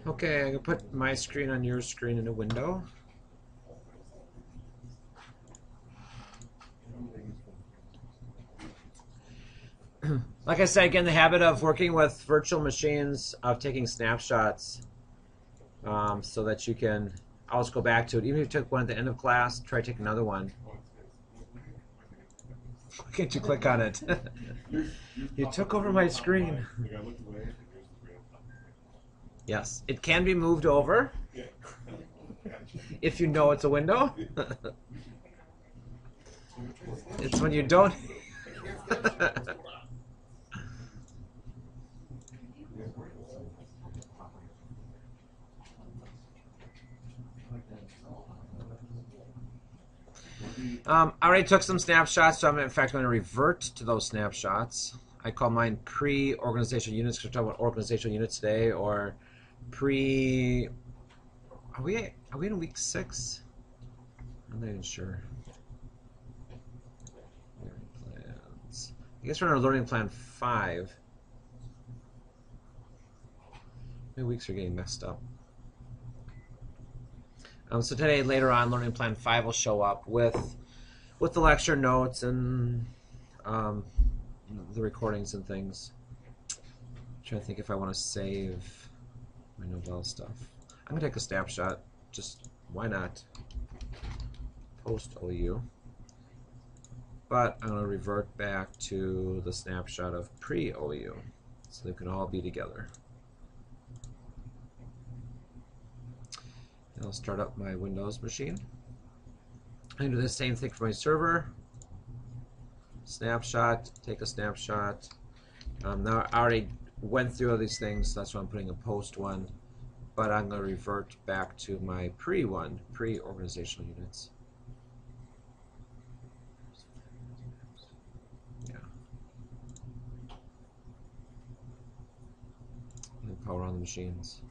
Okay, I can put my screen on your screen in a window. Like I said, get in the habit of working with virtual machines, of taking snapshots, so that you can always go back to it. Even if you took one at the end of class, try to take another one. Why can't you click on it? You took over my screen. Yes, it can be moved over if you know it's a window. It's when you don't. I already took some snapshots, so I'm in fact going to revert to those snapshots. I call mine pre-organizational units because we're talking about organizational units today, or pre. Are we in week 6? I'm not even sure. Learning plans. I guess we're in our learning plan 5. My weeks are getting messed up. So today, later on, learning plan 5 will show up with the lecture notes and the recordings and things. I'm trying to think if I want to save my Novell stuff. I'm gonna take a snapshot. Just why not? Post OU. But I'm gonna revert back to the snapshot of pre-OU, so they can all be together. And I'll start up my Windows machine. I do the same thing for my server. Snapshot, take a snapshot. Now I already went through all these things, so that's why I'm putting a post one. But I'm going to revert back to my pre-one, pre-organizational units. Yeah. And power on the machines.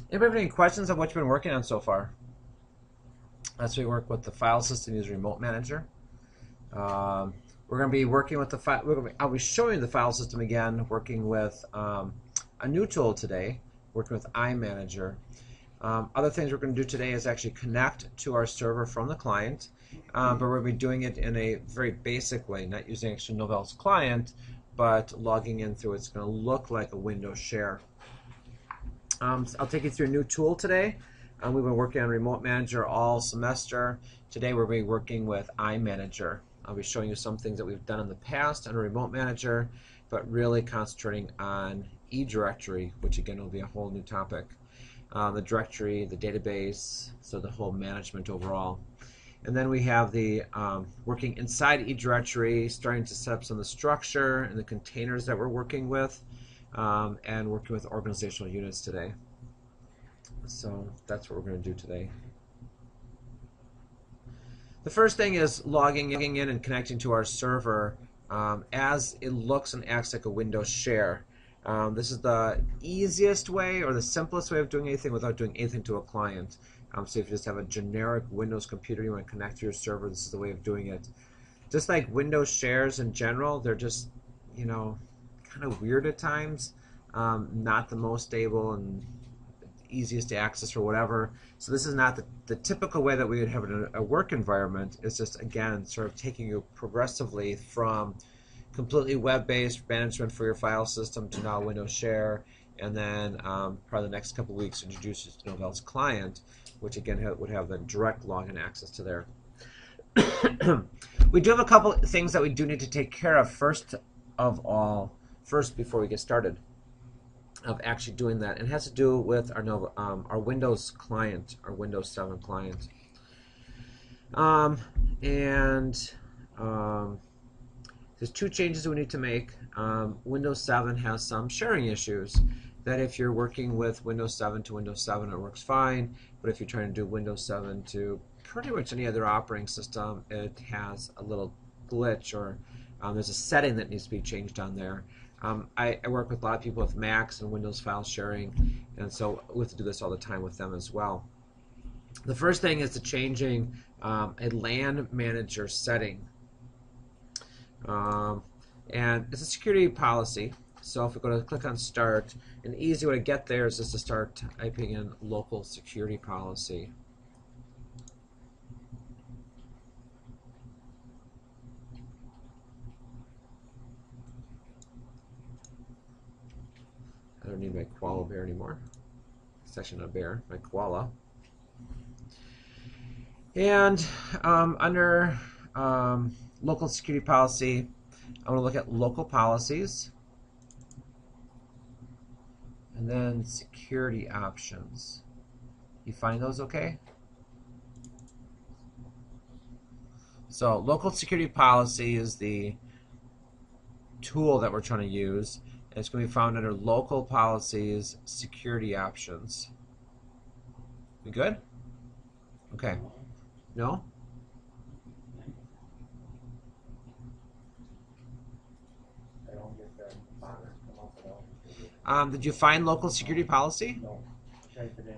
Anybody have any questions on what you've been working on so far? As we work with the file system using Remote Manager. We're going to be working with the file. I'll be showing the file system again, working with a new tool today, working with iManager. Other things we're going to do today is actually connect to our server from the client, but we're going to be doing it in a very basic way, not using actually Novell's client, but logging in through it's going to look like a Windows share. I'll take you through a new tool today. We've been working on Remote Manager all semester. Today we're going to be working with iManager. I'll be showing you some things that we've done in the past on Remote Manager, but really concentrating on eDirectory, which again will be a whole new topic. The directory, the database, so the whole management overall. And then we have the working inside eDirectory, starting to set up some of the structure and the containers that we're working with, and working with organizational units today. So that's what we're going to do today. The first thing is logging in and connecting to our server as it looks and acts like a Windows share. This is the easiest way or the simplest way of doing anything without doing anything to a client. So if you just have a generic Windows computer you want to connect to your server, this is the way of doing it. Just like Windows shares in general, they're just, you know, kind of weird at times. Not the most stable and easiest to access or whatever. So this is not the typical way that we would have in a work environment. It's just, again, sort of taking you progressively from completely web-based management for your file system to now Windows Share, and then probably the next couple of weeks introduce you to Novell's client, which again would have the direct login access to there. We do have a couple things that we do need to take care of first before we get started. of actually doing that. It has to do with our Windows client, our Windows 7 client. And there's two changes that we need to make. Windows 7 has some sharing issues. That if you're working with Windows 7 to Windows 7, it works fine. But if you're trying to do Windows 7 to pretty much any other operating system, it has a little glitch, or there's a setting that needs to be changed on there. I work with a lot of people with Macs and Windows file sharing, and so we have to do this all the time with them as well. The first thing is to changing a LAN manager setting. And it's a security policy. So if we go to click on Start, an easy way to get there is just to start typing in local security policy. I don't need my koala bear anymore. It's actually not a bear, my koala. And under local security policy, I want to look at local policies, and then security options. You find those okay? So local security policy is the tool that we're trying to use. And it's going to be found under local policies, security options. We good? Okay. No? Did you find local security policy? No. Type it in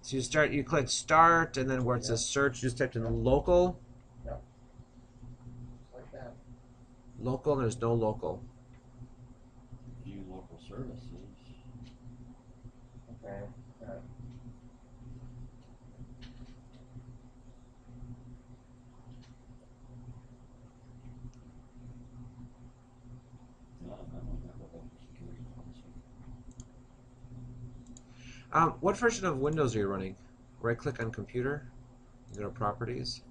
So you click Start, and then where it says Search, you just typed in local. Yep. Like that. Local, and there's no local. View local services. Okay. No, I don't have a local security policy. What version of Windows are you running? Right click on Computer, go to Properties.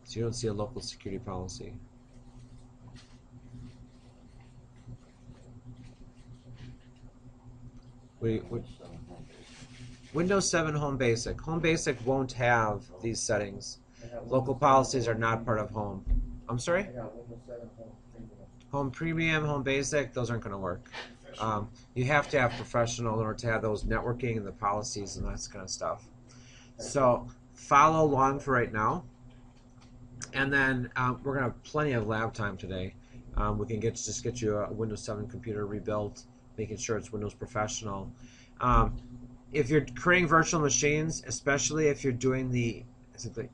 So you don't see a local security policy. Windows 7 Home Basic. Home Basic won't have these settings. Local policies are not part of Home. I'm sorry? I got Windows 7 Home Premium. Home Premium, Home Basic, those aren't going to work. You have to have Professional in order to have those networking and the policies and that kind of stuff. So follow along for right now. And then we're going to have plenty of lab time today. We can just get you a Windows 7 computer rebuilt, making sure it's Windows Professional. If you're creating virtual machines, especially if you're doing the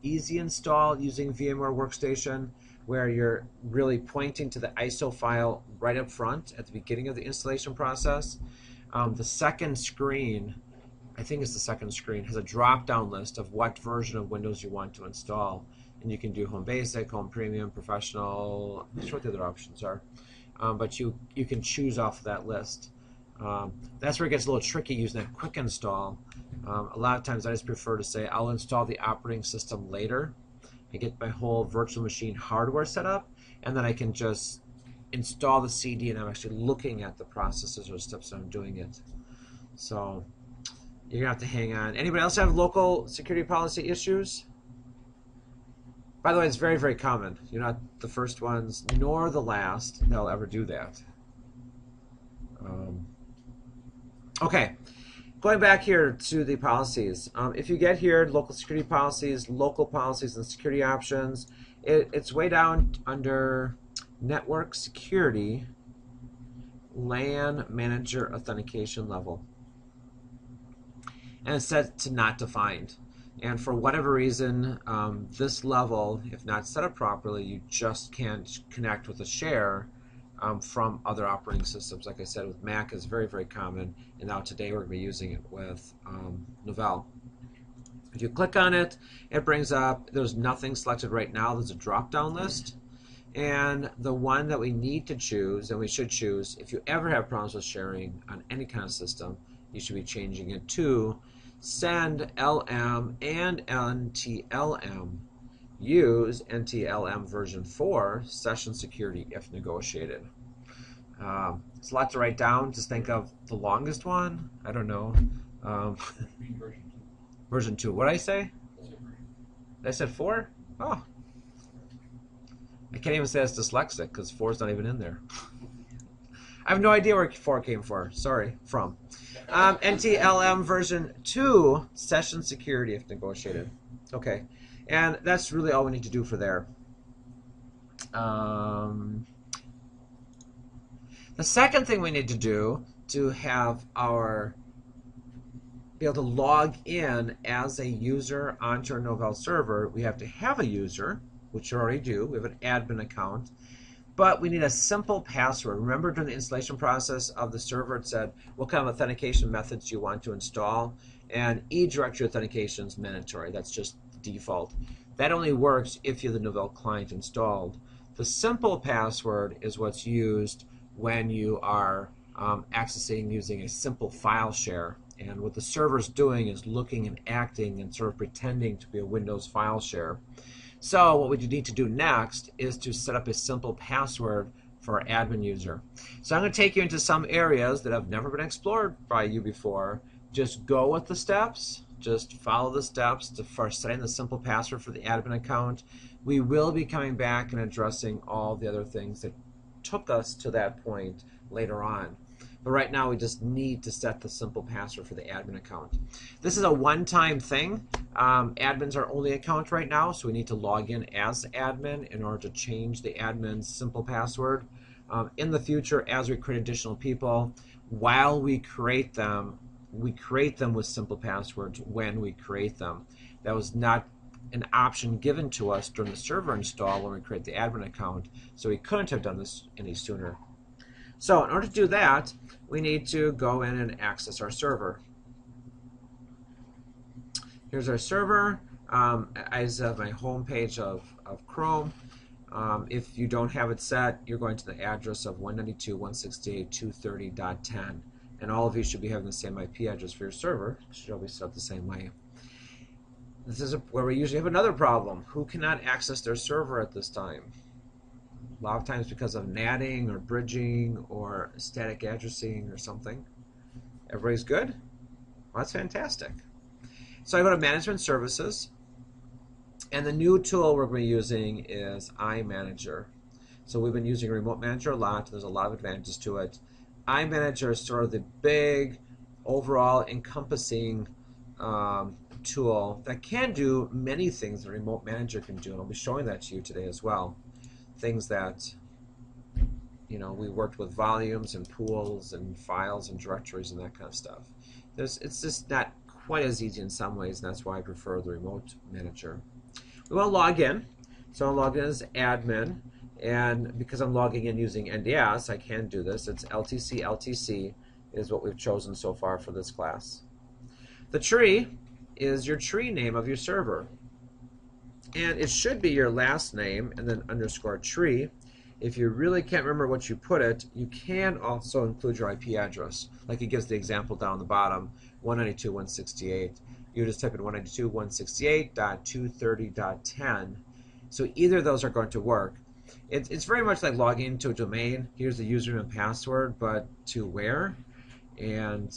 easy install using VMware Workstation, where you're really pointing to the ISO file right up front at the beginning of the installation process, the second screen, I think it's the second screen, has a drop-down list of what version of Windows you want to install. And you can do Home Basic, Home Premium, Professional, I'm not sure what the other options are. But you can choose off of that list. That's where it gets a little tricky using that quick install. A lot of times I just prefer to say I'll install the operating system later and get my whole virtual machine hardware set up, and then I can just install the CD and I'm actually looking at the processes or steps that I'm doing it. So you're going to have to hang on. Anybody else have local security policy issues? By the way, it's very, very common. You're not the first ones, nor the last that'll ever do that. Okay, going back here to the policies. If you get here, local security policies, local policies, and security options, it's way down under network security, LAN manager authentication level. And it's set to not defined. And for whatever reason, this level, if not set up properly, you just can't connect with a share from other operating systems. Like I said, with Mac is very, very common, and now today we're going to be using it with Novell. If you click on it, it brings up, there's nothing selected right now, there's a drop-down list, and the one that we need to choose, and we should choose, if you ever have problems with sharing on any kind of system, you should be changing it to send LM and NTLM use NTLM version 4 session security if negotiated. It's a lot to write down. Just think of the longest one. I don't know. Version 2. What did I say? I said 4? Oh. I can't even say it's dyslexic because 4 is not even in there. I have no idea where 4 came from. Sorry, from. NTLM version 2, session security if negotiated. Okay, and that's really all we need to do for there. The second thing we need to do to have be able to log in as a user onto our Novell server, we have to have a user, which you already do. We have an admin account. But we need a simple password. Remember during the installation process of the server it said what kind of authentication methods you want to install, and eDirectory authentication is mandatory. That's just default. That only works if you have the Novell client installed. The simple password is what's used when you are accessing using a simple file share. And what the server is doing is looking and acting and sort of pretending to be a Windows file share. So what we need to do next is to set up a simple password for our admin user. So I'm going to take you into some areas that have never been explored by you before. Just go with the steps. Just follow the steps for setting the simple password for the admin account. We will be coming back and addressing all the other things that took us to that point later on. But right now we just need to set the simple password for the admin account. This is a one-time thing. Admin's our only account right now, so we need to log in as admin in order to change the admin's simple password. In the future, as we create additional people, while we create them with simple passwords when we create them. That was not an option given to us during the server install when we create the admin account, so we couldn't have done this any sooner. So in order to do that, we need to go in and access our server. Here's our server. I have my home page of Chrome. If you don't have it set, you're going to the address of 192.168.230.10. And all of you should be having the same IP address for your server. It should all be set up the same way. This is where we usually have another problem. Who cannot access their server at this time? A lot of times because of NATing or bridging or static addressing or something. Everybody's good? Well, that's fantastic. So I go to Management Services, and the new tool we're going to be using is iManager. So we've been using Remote Manager a lot. There's a lot of advantages to it. iManager is sort of the big, overall encompassing tool that can do many things that Remote Manager can do, and I'll be showing that to you today as well. Things that, we worked with volumes and pools and files and directories and that kind of stuff. It's just not quite as easy in some ways, and that's why I prefer the Remote Manager. We want to log in, so I'll log in as admin, and because I'm logging in using NDS, I can do this. It's LTC is what we've chosen so far for this class. The tree is your tree name of your server. And it should be your last name and then underscore tree. If you really can't remember what you put it, you can also include your IP address. Like it gives the example down the bottom, 192.168. You just type in 192.168.230.10. So either of those are going to work. It's very much like logging into a domain. Here's the username and password, but to where? And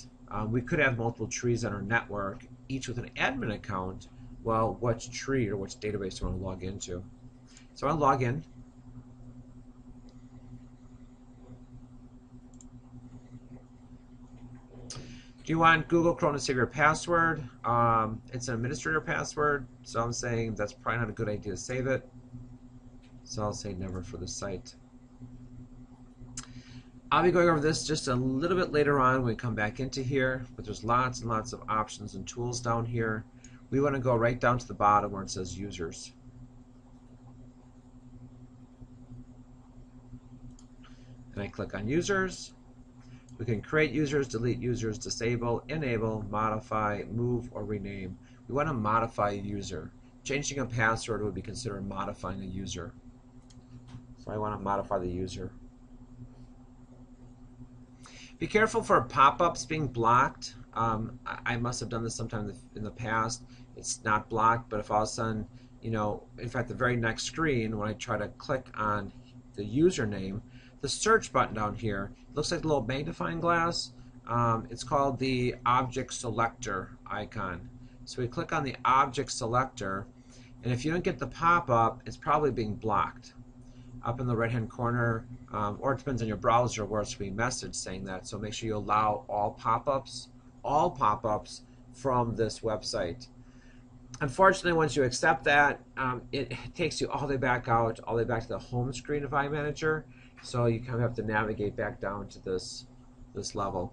we could have multiple trees on our network, each with an admin account. Well, which tree or which database do you want to log into? So I'll log in. Do you want Google Chrome to save your password? It's an administrator password, so I'm saying that's probably not a good idea to save it. So I'll say never for the site. I'll be going over this just a little bit later on when we come back into here, but there's lots and lots of options and tools down here. We want to go right down to the bottom where it says users. And I click on users. We can create users, delete users, disable, enable, modify, move, or rename. We want to modify a user. Changing a password would be considered modifying a user. So I want to modify the user. Be careful for pop-ups being blocked. I must have done this sometime in the past. It's not blocked, but if all of a sudden, you know, in fact, the very next screen, when I try to click on the username, the search button down here looks like a little magnifying glass. It's called the object selector icon. So we click on the object selector, and if you don't get the pop-up, it's probably being blocked up in the right-hand corner, or it depends on your browser where it's being messaged saying that. So make sure you allow all pop-ups from this website. Unfortunately, once you accept that, it takes you all the way back out, all the way back to the home screen of iManager. So you kind of have to navigate back down to this level.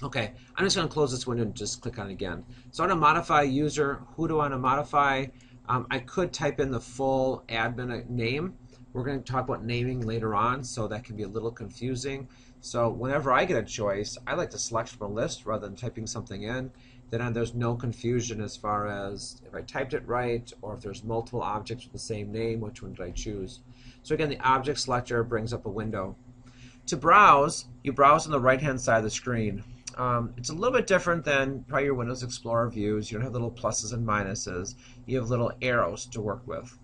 Okay, I'm just going to close this window and just click on it again. So I want to modify user. Who do I want to modify? I could type in the full admin name. We're going to talk about naming later on, so that can be a little confusing. So whenever I get a choice, I like to select from a list rather than typing something in. Then there's no confusion as far as if I typed it right, or if there's multiple objects with the same name, which one did I choose? So again, the object selector brings up a window. To browse, you browse on the right-hand side of the screen. It's a little bit different than probably your Windows Explorer views. You don't have little pluses and minuses. You have little arrows to work with.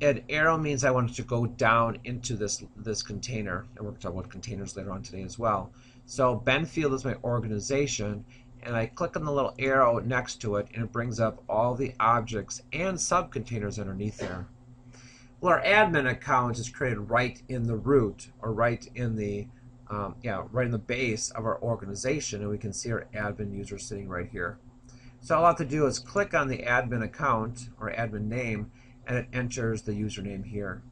An arrow means I want to go down into this container, and we're going to talk about containers later on today as well. So Benfield is my organization, and I click on the little arrow next to it, and it brings up all the objects and subcontainers underneath there. Well, our admin account is created right in the root, or right in the right in the base of our organization, and we can see our admin user sitting right here. So all I have to do is click on the admin account or admin name, and it enters the username here.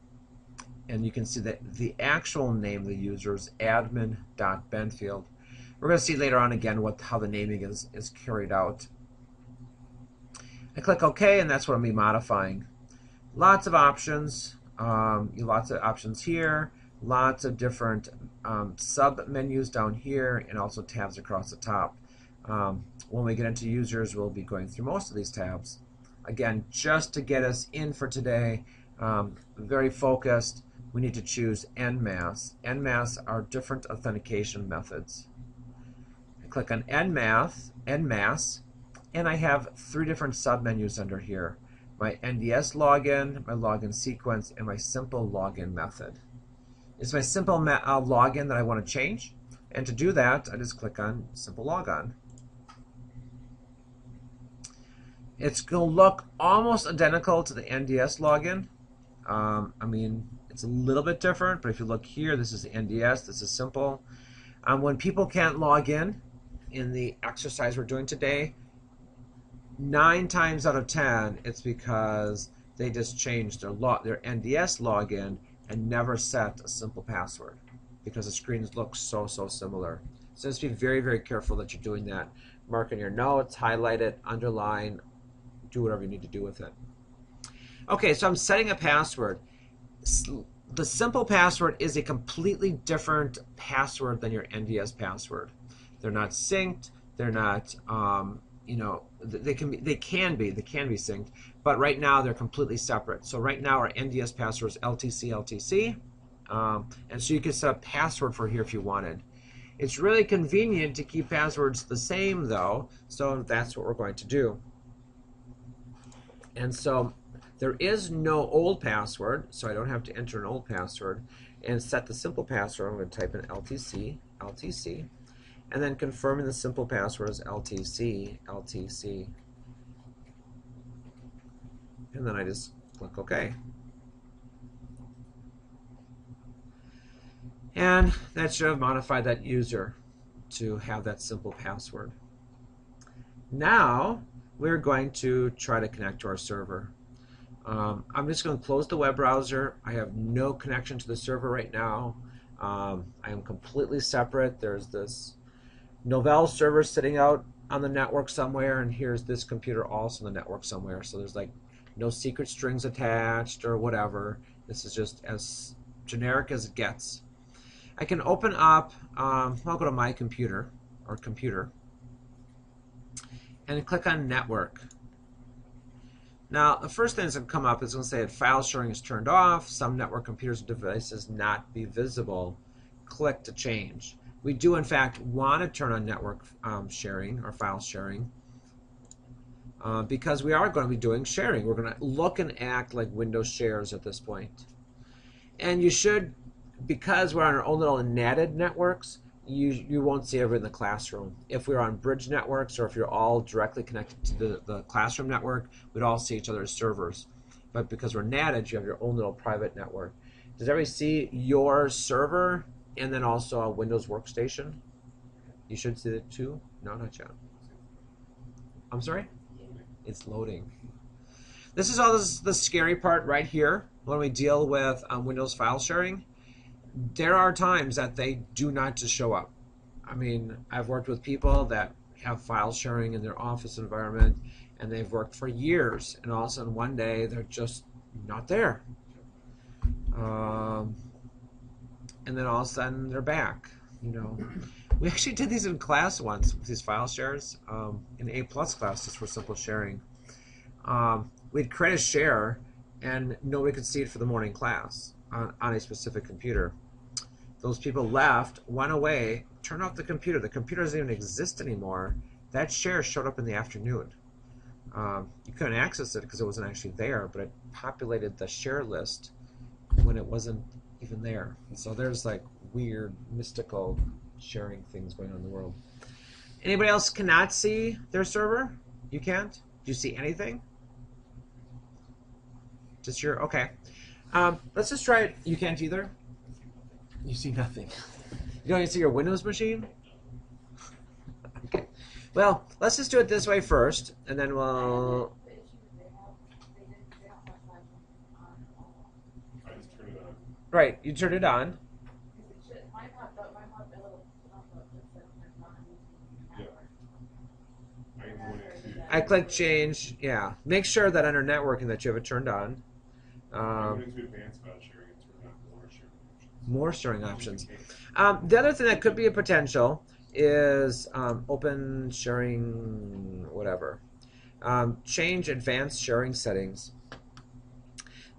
And you can see that the actual name of the user is admin.benfield. We're going to see later on again how the naming is carried out. I click OK, and that's what I'm going to be modifying. Lots of options. Lots of options here. Lots of different sub-menus down here, and also tabs across the top. When we get into users, we'll be going through most of these tabs. Again, just to get us in for today, very focused, we need to choose NMAS. NMAS are different authentication methods. I click on NMAS, and I have 3 different submenus under here. My NDS login, my login sequence, and my simple login method. It's my simple login that I want to change, and to do that, I just click on Simple Logon. It's going to look almost identical to the NDS login. I mean, it's a little bit different, but if you look here, this is the NDS, this is simple. When people can't log in the exercise we're doing today, 9 times out of 10, it's because they just changed their NDS login and never set a simple password because the screens look so similar. So just be very, very careful that you're doing that. Mark in your notes, highlight it, underline, do whatever you need to do with it. Okay, so I'm setting a password. The simple password is a completely different password than your NDS password. They're not synced. They're not, they can be synced, but right now they're completely separate. So right now our NDS password is LTC, and so you can set a password for here if you wanted. It's really convenient to keep passwords the same though, so that's what we're going to do. And so there is no old password, so I don't have to enter an old password and set the simple password. I'm going to type in LTC, and then confirming the simple password is LTC. And then I just click OK. And that should have modified that user to have that simple password. Now we're going to try to connect to our server. I'm just going to close the web browser. I have no connection to the server right now. I am completely separate. There's this Novell server sitting out on the network somewhere, and here's this computer also on the network somewhere. So there's like no secret strings attached or whatever. This is just as generic as it gets. I can open up, I'll go to my computer, and click on network. Now the first thing that's going to come up is going to say that file sharing is turned off, some network computers and devices not be visible. Click to change. We do in fact want to turn on network sharing or file sharing. because we are going to be doing sharing. We're going to look and act like Windows shares at this point. And you should, because we're on our own little natted networks, you won't see everyone in the classroom. If we're on bridge networks, or if you're all directly connected to the classroom network, we'd all see each other's servers. But because we're natted, you have your own little private network. Does everybody see your server and then also a Windows workstation? You should see it too? No, not yet. I'm sorry? It's loading. This is all the scary part right here when we deal with Windows file sharing. There are times that they do not just show up. I mean, I've worked with people that have file sharing in their office environment, and they've worked for years, and all of a sudden one day they're just not there. And then all of a sudden they're back. You know, we actually did these in class once with these file shares in A+ class, just for simple sharing. We'd create a share, and nobody could see it for the morning class on a specific computer. Those people left, went away, turned off the computer. The computer doesn't even exist anymore. That share showed up in the afternoon. You couldn't access it because it wasn't actually there, but it populated the share list when it wasn't even there. So there's like weird, mystical sharing things going on in the world. Anybody else cannot see their server? You can't? Do you see anything? Just your, okay. Let's just try it. You can't either? You see nothing. You don't even see your Windows machine? Okay. Well, let's just do it this way first, and then we'll... Right, you turn it on. I click change, yeah. Make sure that under networking that you have it turned on. More sharing options. The other thing that could be a potential is open sharing, whatever. Change advanced sharing settings.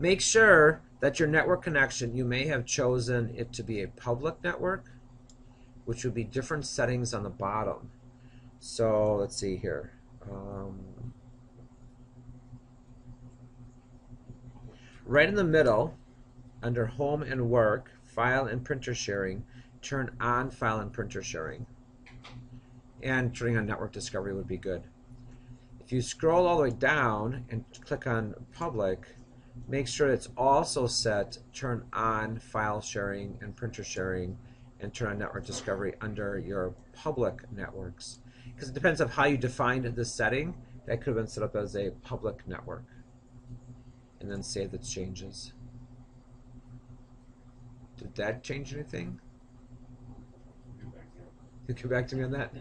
Make sure that your network connection, you may have chosen it to be a public network, which would be different settings on the bottom. So let's see here. Right in the middle, under Home and Work, File and Printer Sharing, turn on File and Printer Sharing. And turning on Network Discovery would be good. If you scroll all the way down and click on Public, make sure it's also set turn on File Sharing and Printer Sharing, and turn on Network Discovery under your public networks. Because it depends on how you defined this setting. That could have been set up as a public network. And then save the changes. Did that change anything? You get back to me on that?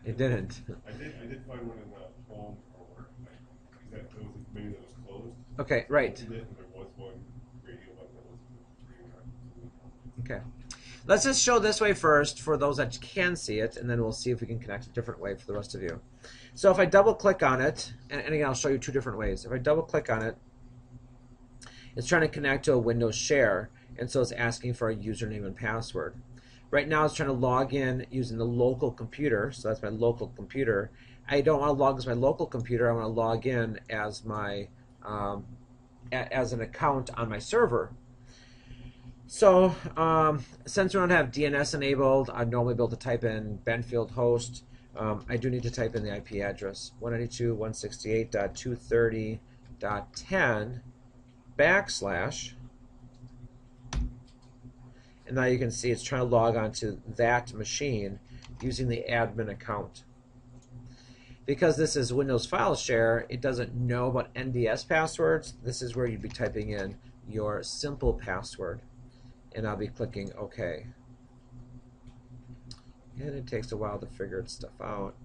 It didn't. I did find one in the home or work. There was a menu that was closed. Okay, right. There was one radio button that was Okay. Let's just show this way first for those that can see it, and then we'll see if we can connect a different way for the rest of you. So if I double click on it, and again I'll show you two different ways. If I double click on it, it's trying to connect to a Windows share, and so it's asking for a username and password. Right now it's trying to log in using the local computer, so that's my local computer. I don't want to log as my local computer, I want to log in as my as an account on my server. So since we don't have DNS enabled, I'd normally be able to type in Benfield host. I do need to type in the IP address, 192.168.230.10 / and now you can see it's trying to log onto that machine using the admin account. Because this is Windows File Share, it doesn't know about NDS passwords. This is where you'd be typing in your simple password. And I'll be clicking OK. And it takes a while to figure its stuff out.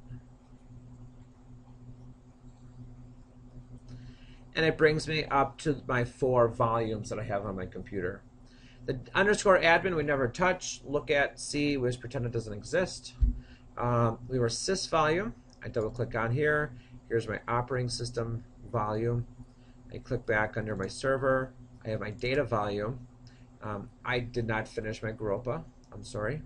And it brings me up to my 4 volumes that I have on my computer. The _admin we never touch, look at, see, we just pretend it doesn't exist. We were sys volume. I double click on here. Here's my operating system volume. I click back under my server. I have my data volume. I did not finish my Garopa. I'm sorry.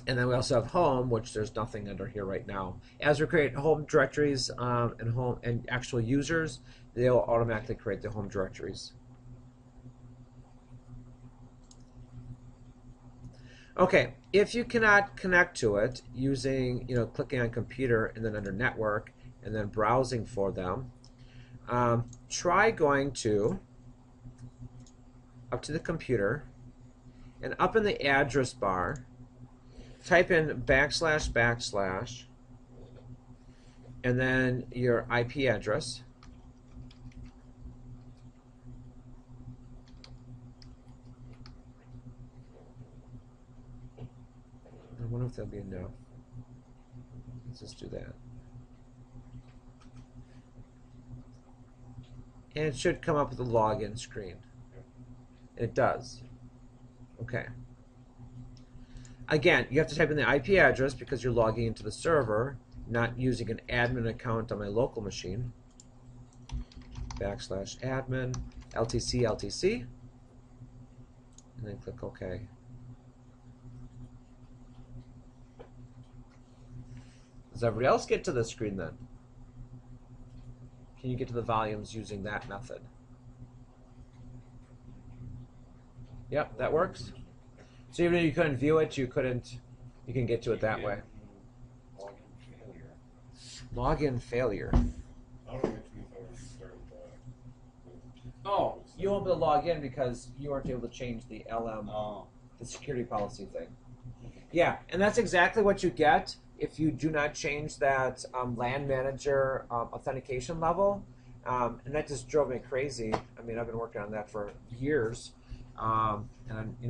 And then we also have home, which there's nothing under here right now. As we create home directories and actual users, they'll automatically create the home directories. Okay, if you cannot connect to it using, clicking on computer and then under network and then browsing for them, try going up to the computer and up in the address bar, type in // and then your IP address. I wonder if that'll be enough. Let's just do that. And it should come up with a login screen. It does. Okay. Again, you have to type in the IP address because you're logging into the server, not using an admin account on my local machine. /admin LTC, and then click OK. Does everybody else get to the screen then? Can you get to the volumes using that method? Yep, that works. So even if you couldn't view it, you can get to it that way. Login failure. I don't know which means I was starting Oh, you won't be able to log in because you weren't able to change the LM, the security policy thing. Yeah, and that's exactly what you get if you do not change that LAN manager authentication level. And that just drove me crazy. I mean, I've been working on that for years. And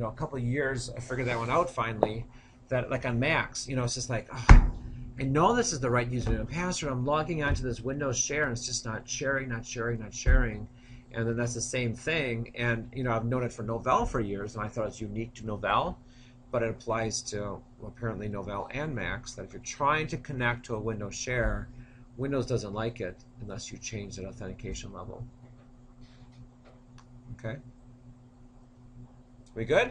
a couple of years, I figured that one out finally. That like on Macs, it's just like, oh, I know this is the right username and password. I'm logging onto this Windows share, and it's just not sharing. And then that's the same thing. And I've known it for Novell for years, and I thought it's unique to Novell, but it applies to apparently Novell and Macs. That if you're trying to connect to a Windows share, Windows doesn't like it unless you change that authentication level. Okay. We good?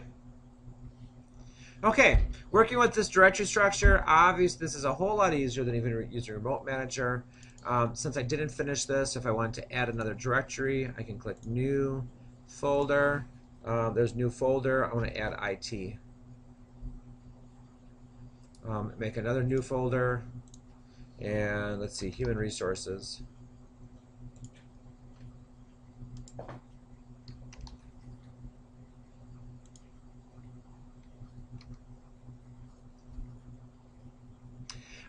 Okay, working with this directory structure, obviously this is a whole lot easier than even using Remote Manager. Since I didn't finish this, if I wanted to add another directory, I can click New Folder. There's New Folder. I want to add IT. Make another new folder, and let's see, Human Resources.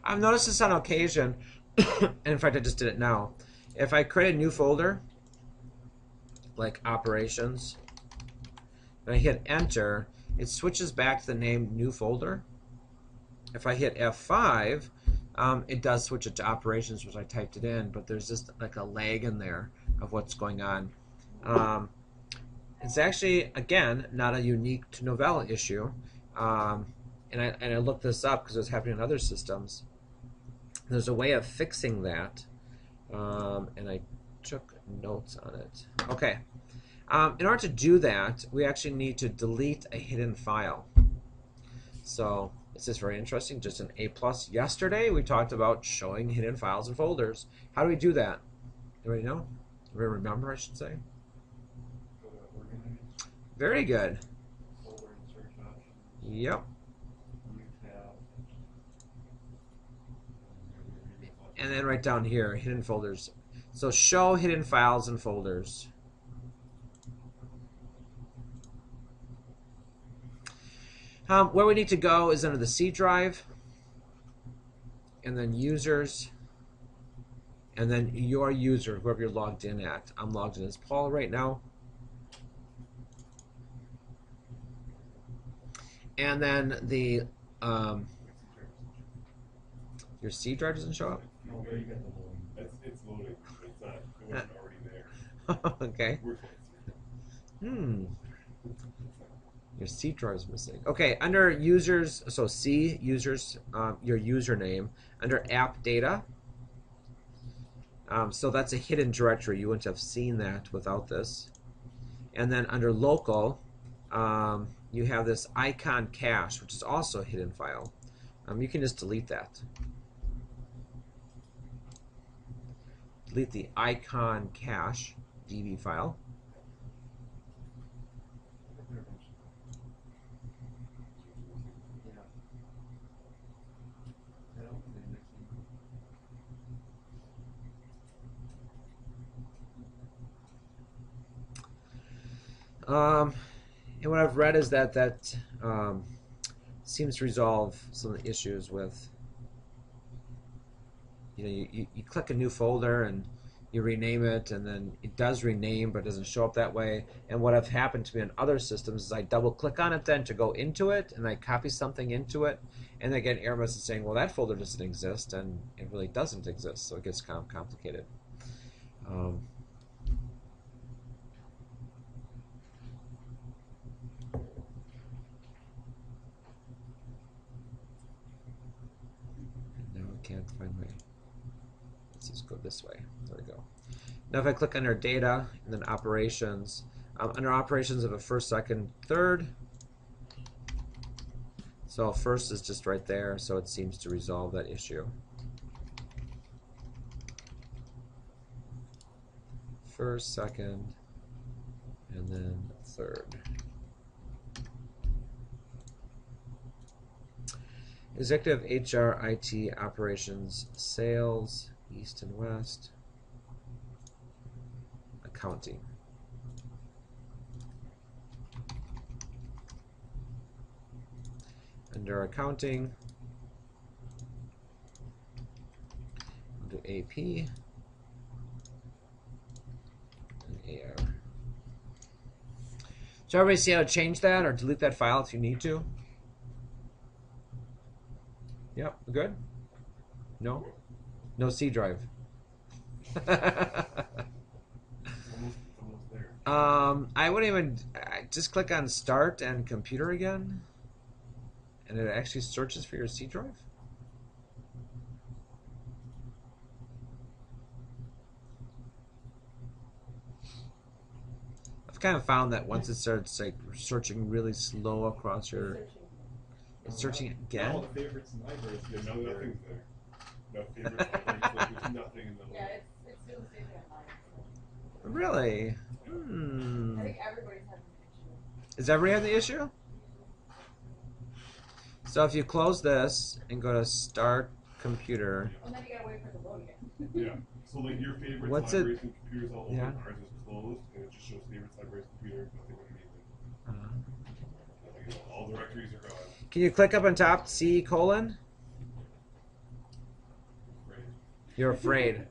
I've noticed this on occasion, and in fact I just did it now. If I create a new folder, like Operations, and I hit Enter, it switches back to the name New Folder. If I hit F5, it does switch it to Operations, which I typed it in, but there's just like a lag in there of what's going on. It's actually, again, not a unique to Novell issue. And I looked this up because it was happening on other systems. There's a way of fixing that, and I took notes on it. Okay. In order to do that, we actually need to delete a hidden file. So this is very interesting. Just an A+. Yesterday, we talked about showing hidden files and folders. How do we do that? Anybody know? Everybody remember, I should say? Very good. Yep. And then right down here, hidden folders. So show hidden files and folders. Where we need to go is under the C drive, and then users, and then your user, whoever you're logged in at. I'm logged in as Paul right now. And then the your C drive doesn't show up? No, you got the loading. It's loading. It's not. It wasn't already there. Okay. We're close. Your C drive is missing. Okay, under users, so C, users, your username. Under app data, so that's a hidden directory. You wouldn't have seen that without this. And then under local, you have this icon cache, which is also a hidden file. You can just delete that. Delete the icon cache DB file. Yeah. I don't think it makes And what I've read is that seems to resolve some of the issues with, you click a new folder and you rename it, and then it does rename but it doesn't show up that way. And what have happened to me on other systems is I double click on it then to go into it, and I copy something into it, and I get an error message saying, well, that folder doesn't exist, and it really doesn't exist, so it gets kind of complicated. Now I can't find my, let's just go this way. There we go. Now if I click under data and then operations, under operations of a first, second, third. So first is just right there, so it seems to resolve that issue. First, second, and then third. Executive HR, IT, operations, sales, east and west, accounting. Under accounting, we'll do AP and AR. So everybody see how to change that or delete that file if you need to? Yep, good? No? No C drive. Almost there. I wouldn't even just click on start and computer again, and it actually searches for your C drive. I've kind of found that once it starts like searching really slow across your, it's searching again. All the favorites and libraries, yeah, no, nothing's there. No favorites, libraries, there's nothing in the Yeah, it's still the same thing on mine. So. Really? I think everybody's having an issue. Is everybody having the issue? So if you close this and go to start computer, Well, then you gotta wait for it to load again. Yeah. So like your favorites, What's it- libraries, and computers all open. Yeah. Ours is closed, and it just shows favorites, libraries, computer, nothing underneath it. Nothing at all. All directories are gone. can you click up on top C colon? Right. You're afraid.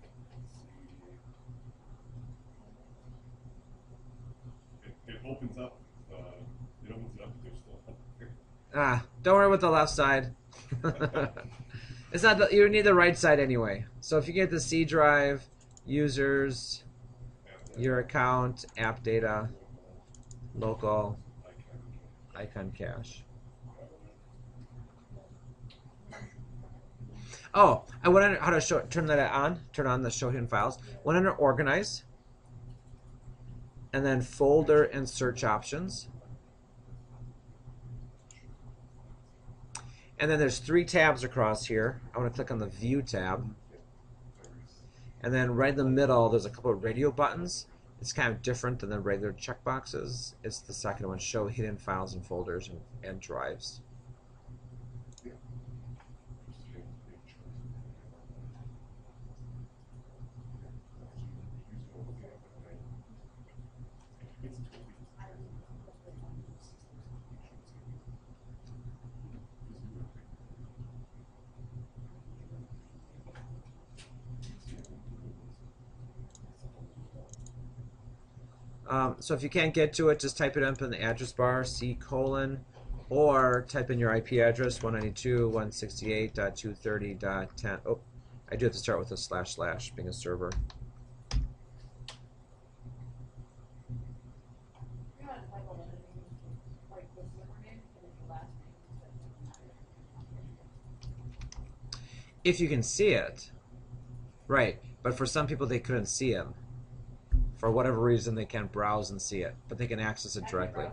It opens up. It opens it up, but there's still nothing. Don't worry about the left side. It's not the, you need the right side anyway. So if you get the C drive, users, your account, app data, local, icon cache. Oh, I went under how to show, turn that on. Turn on the show hidden files. Went under organize, and then folder and search options. And then there's 3 tabs across here. I want to click on the View tab. And then right in the middle, there's a couple of radio buttons. It's kind of different than the regular checkboxes. It's the second one, Show Hidden Files and Folders and Drives. So if you can't get to it, just type it up in the address bar, C colon, or type in your IP address, 192.168.230.10. Oh, I do have to start with a // being a server. You know, it's like all the other things, like the server name and then your last name instead of If you can see it, right, but for some people they couldn't see them. For whatever reason, they can't browse and see it, but they can access it directly.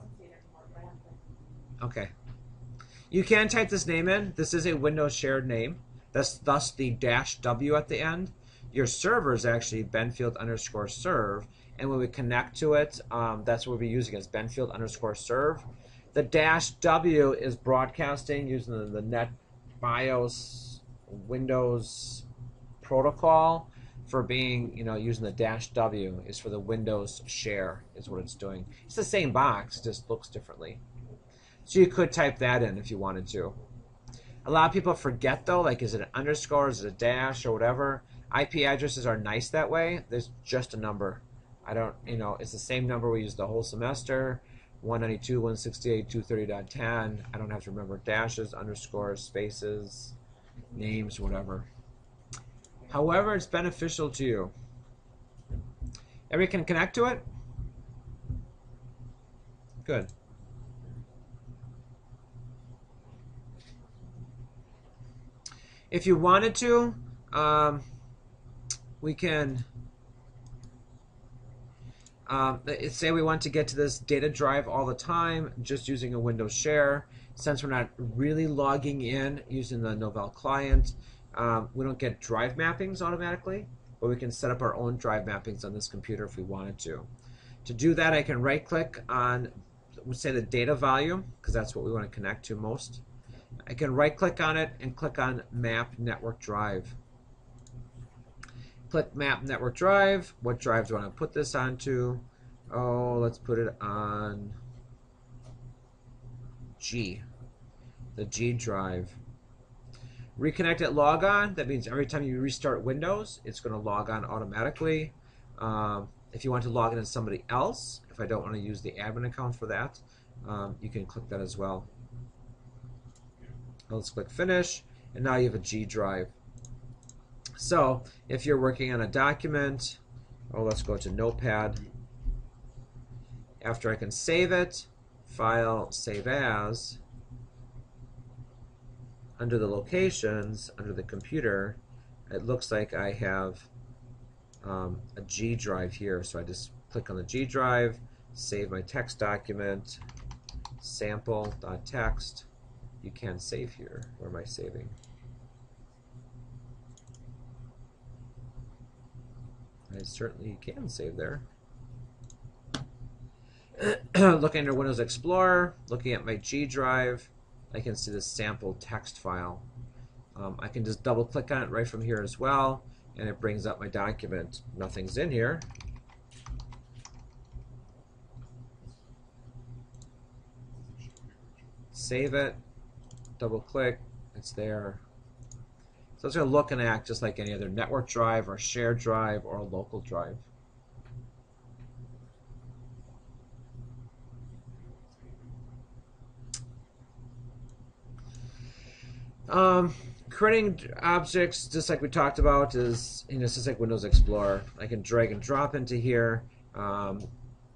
Okay. You can type this name in. This is a Windows shared name. That's thus the -W at the end. Your server is actually Benfield_serve, and when we connect to it, that's what we'll be using as Benfield_serve. The -W is broadcasting using the NetBIOS Windows protocol for being, using the -W is for the Windows share is what it's doing. It's the same box, just looks differently. So you could type that in if you wanted to. A lot of people forget though, like is it an underscore, is it a dash or whatever? IP addresses are nice that way. There's just a number. I don't, it's the same number we use the whole semester. 192.168.230.10. I don't have to remember dashes, underscores, spaces, names, whatever. However, it's beneficial to you. Everybody can connect to it? Good. If you wanted to, we can say we want to get to this data drive all the time just using a Windows share. Since we're not really logging in using the Novell client, we don't get drive mappings automatically, but we can set up our own drive mappings on this computer if we wanted to. To do that, I can right-click on, say, the data volume, because that's what we want to connect to most. I can right-click on it and click on Map Network Drive. Click Map Network Drive. What drive do I want to put this onto? Oh, let's put it on G, the G drive. Reconnect at log on. That means every time you restart Windows, it's going to log on automatically. If you want to log in as somebody else, if I don't want to use the admin account for that, you can click that as well. Let's click Finish, and now you have a G drive. So if you're working on a document, let's go to Notepad. After I can save it, File, Save As. Under the locations, under the computer, it looks like I have a G drive here. So I just click on the G drive, save my text document, sample.txt. You can save here. Where am I saving? I certainly can save there. Looking under Windows Explorer, looking at my G drive, I can see the sample text file. I can just double click on it right from here as well, and it brings up my document. Nothing's in here. Save it, double click, it's there. So it's going to look and act just like any other network drive or shared drive or a local drive. Creating objects, just like we talked about, is it's just like Windows Explorer. I can drag and drop into here,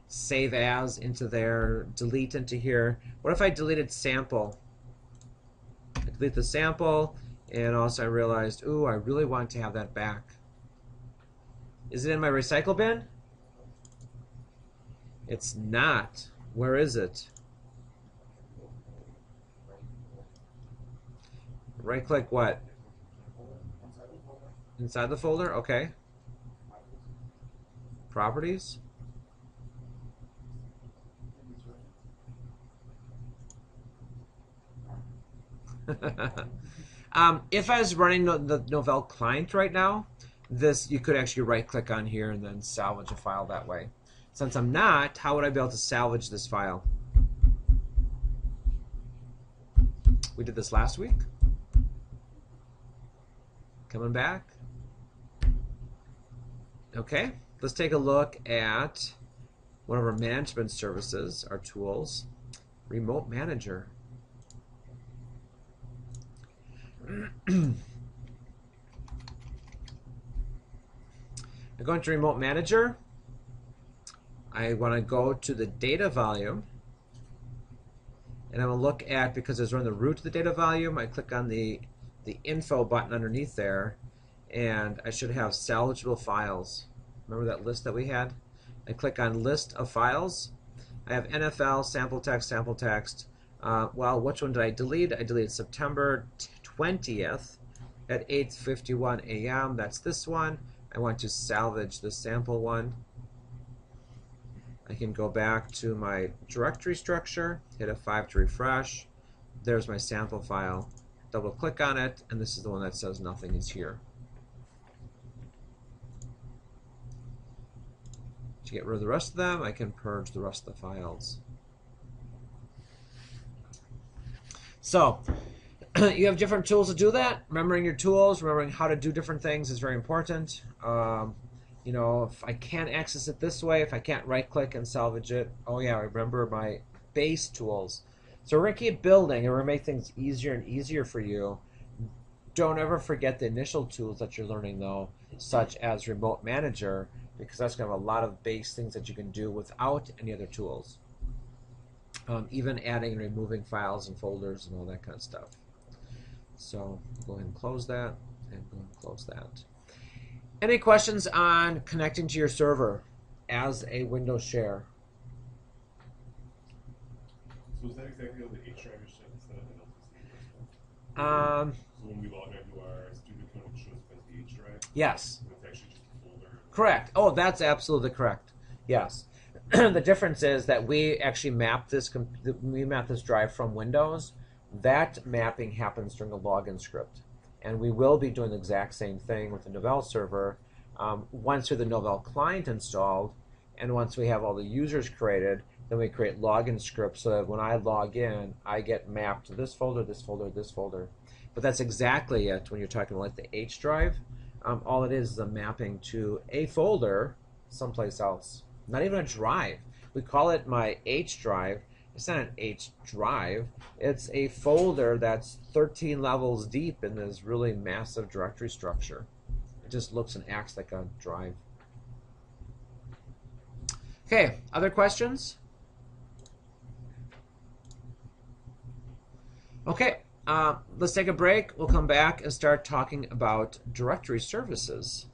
save as into there, delete into here. What if I deleted sample? I delete the sample, and also I realized, ooh, I really want to have that back. Is it in my recycle bin? It's not. Where is it? Right click what? Inside the folder? Okay. Properties? If I was running the Novell client right now, you could actually right click on here and then salvage a file that way. Since I'm not, how would I be able to salvage this file? We did this last week. Coming back. Okay, let's take a look at one of our management services, our tools, Remote Manager. I go into Remote Manager. I want to go to the data volume, and I'm going to look at, because we're in the root of the data volume, I click on the info button underneath there, and I should have salvageable files. Remember that list that we had? I click on list of files. I have NFL, sample text, Well, which one did I delete? I deleted September 20th at 8:51 a.m. That's this one. I want to salvage the sample one. I can go back to my directory structure, hit F5 to refresh. There's my sample file. Double click on it, and this is the one that says nothing is here. To get rid of the rest of them, I can purge the rest of the files. So, you have different tools to do that. Remembering your tools, remembering how to do different things is very important. You know, if I can't access it this way, if I can't right-click and salvage it, oh yeah, remember my base tools. So we're going to keep building, and we're going to make things easier and easier for you. Don't ever forget the initial tools that you're learning, though, such as Remote Manager, because that's going to have a lot of base things that you can do without any other tools. Even adding and removing files and folders and all that kind of stuff. So go ahead and close that, and go ahead and close that. Any questions on connecting to your server as a Windows share? So is that exactly how the H drive is set up in LTC? So when we log into our student account, it shows us the H drive? Yes. And it's actually just a folder? Correct. Oh, that's absolutely correct. Yes. The difference is that we actually map this drive from Windows. That mapping happens during a login script. And we will be doing the exact same thing with the Novell server. Once we have the Novell client installed, and once we have all the users created, then we create login scripts so that when I log in, I get mapped to this folder, this folder, this folder. But that's exactly it when you're talking about like the H drive. All it is a mapping to a folder someplace else. Not even a drive. We call it my H drive. It's not an H drive. It's a folder that's 13 levels deep in this really massive directory structure. It just looks and acts like a drive. Okay, other questions? Okay, let's take a break. We'll come back and start talking about directory services.